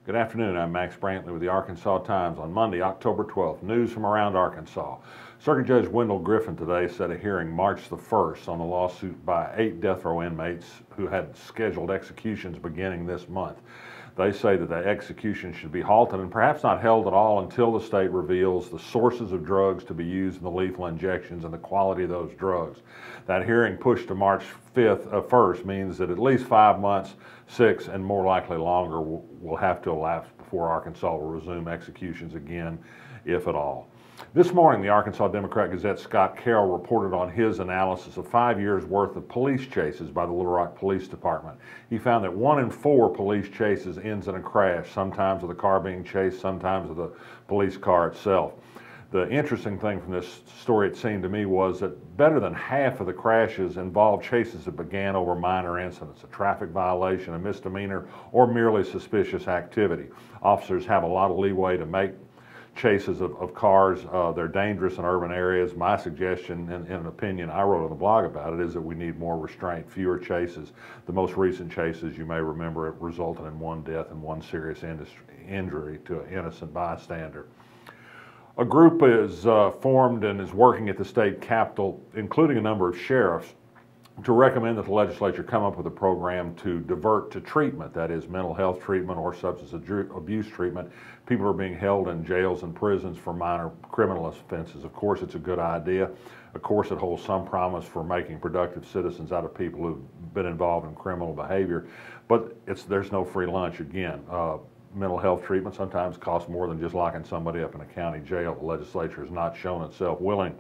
Good afternoon. I'm Max Brantley with the Arkansas Times on Monday, October 12th. News from around Arkansas. Circuit Judge Wendell Griffin today set a hearing March the 1st on a lawsuit by 8 death row inmates who had scheduled executions beginning this month. They say that the execution should be halted and perhaps not held at all until the state reveals the sources of drugs to be used in the lethal injections and the quality of those drugs. That hearing pushed to March 1st means that at least 5 months, 6, and more likely longer will have to elapse before Arkansas will resume executions again, if at all. This morning, the Arkansas Democrat-Gazette's Scott Carroll reported on his analysis of 5 years' worth of police chases by the Little Rock Police Department. He found that 1 in 4 police chases ends in a crash, sometimes with the car being chased, sometimes with the police car itself. The interesting thing from this story, it seemed to me, was that better than half of the crashes involved chases that began over minor incidents, a traffic violation, a misdemeanor, or merely suspicious activity. Officers have a lot of leeway to make chases of cars. They're dangerous in urban areas. My suggestion, and an opinion I wrote on the blog about it, is that we need more restraint, fewer chases. The most recent chases, you may remember, it resulted in 1 death and 1 serious injury to an innocent bystander. A group is formed and is working at the state capitol, including a number of sheriffs, to recommend that the legislature come up with a program to divert to treatment, that is mental health treatment or substance abuse treatment. People are being held in jails and prisons for minor criminal offenses. Of course, it's a good idea. Of course, it holds some promise for making productive citizens out of people who've been involved in criminal behavior, but there's no free lunch again. Mental health treatment sometimes costs more than just locking somebody up in a county jail. The legislature has not shown itself willing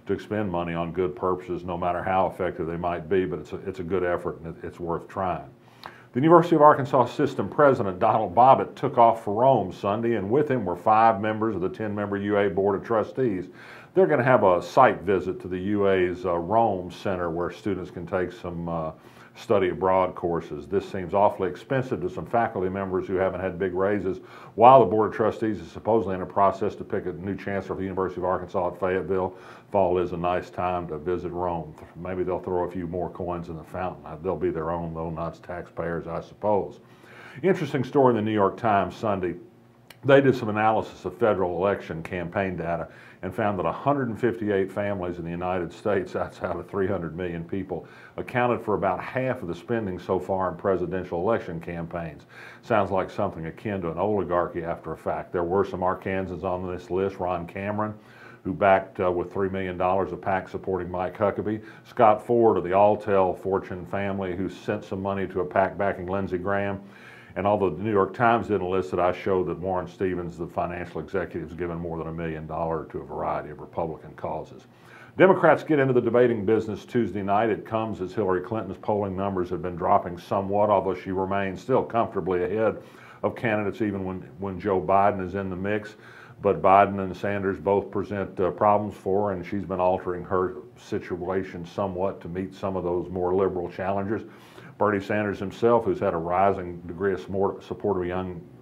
to expend money on good purposes, no matter how effective they might be, but it's a good effort and it's worth trying. The University of Arkansas System President Donald Bobbitt took off for Rome Sunday, and with him were 5 members of the 10-member UA Board of Trustees. They're going to have a site visit to the UA's Rome Center where students can take some study abroad courses. This seems awfully expensive to some faculty members who haven't had big raises, while the Board of Trustees is supposedly in a process to pick a new chancellor for the University of Arkansas at Fayetteville. Fall is a nice time to visit Rome. Maybe they'll throw a few more coins in the fountain. They'll be their own, though, not taxpayers, I suppose. Interesting story in the New York Times Sunday. They did some analysis of federal election campaign data and found that 158 families in the United States, that's out of 300 million people, accounted for about half of the spending so far in presidential election campaigns. Sounds like something akin to an oligarchy after a fact. There were some Arkansans on this list. Ron Cameron, who backed with $3 million a PAC supporting Mike Huckabee. Scott Ford of the Alltel Fortune family, who sent some money to a PAC backing Lindsey Graham. And although the New York Times didn't list it, I showed that Warren Stevens, the financial executive, has given more than $1 million to a variety of Republican causes. Democrats get into the debating business Tuesday night. It comes as Hillary Clinton's polling numbers have been dropping somewhat, although she remains still comfortably ahead of candidates even when Joe Biden is in the mix. But Biden and Sanders both present problems for her, and she's been altering her situation somewhat to meet some of those more liberal challengers. Bernie Sanders himself, who's had a rising degree of support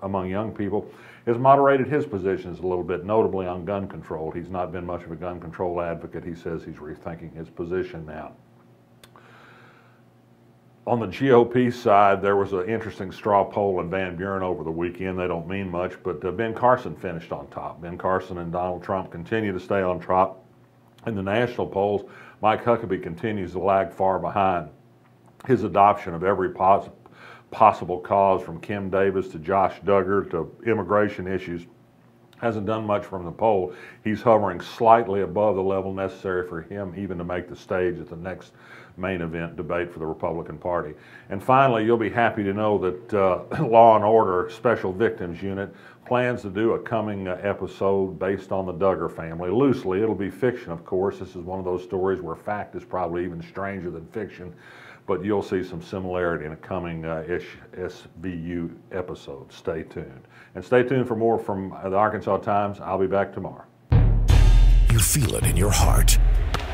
among young people, has moderated his positions a little bit, notably on gun control. He's not been much of a gun control advocate. He says he's rethinking his position now. On the GOP side, there was an interesting straw poll in Van Buren over the weekend. They don't mean much, but Ben Carson finished on top. Ben Carson and Donald Trump continue to stay on top. In the national polls, Mike Huckabee continues to lag far behind. His adoption of every possible cause, from Kim Davis to Josh Duggar to immigration issues, hasn't done much from the poll. He's hovering slightly above the level necessary for him even to make the stage at the next main event debate for the Republican Party. And finally, you'll be happy to know that Law and Order Special Victims Unit plans to do a coming episode based on the Duggar family. Loosely, it'll be fiction, of course. This is one of those stories where fact is probably even stranger than fiction, but you'll see some similarity in a coming SVU episode. Stay tuned. And stay tuned for more from the Arkansas Times. I'll be back tomorrow. You feel it in your heart.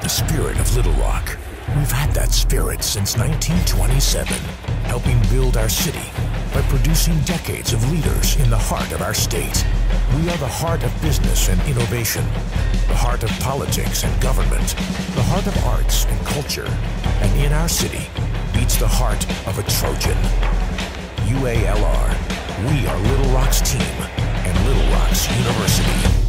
The spirit of Little Rock. We've had that spirit since 1927, helping build our city by producing decades of leaders in the heart of our state. We are the heart of business and innovation, the heart of politics and government, the heart of arts and culture, and in our city beats the heart of a Trojan. UALR. We are Little Rock's team and Little Rock's University.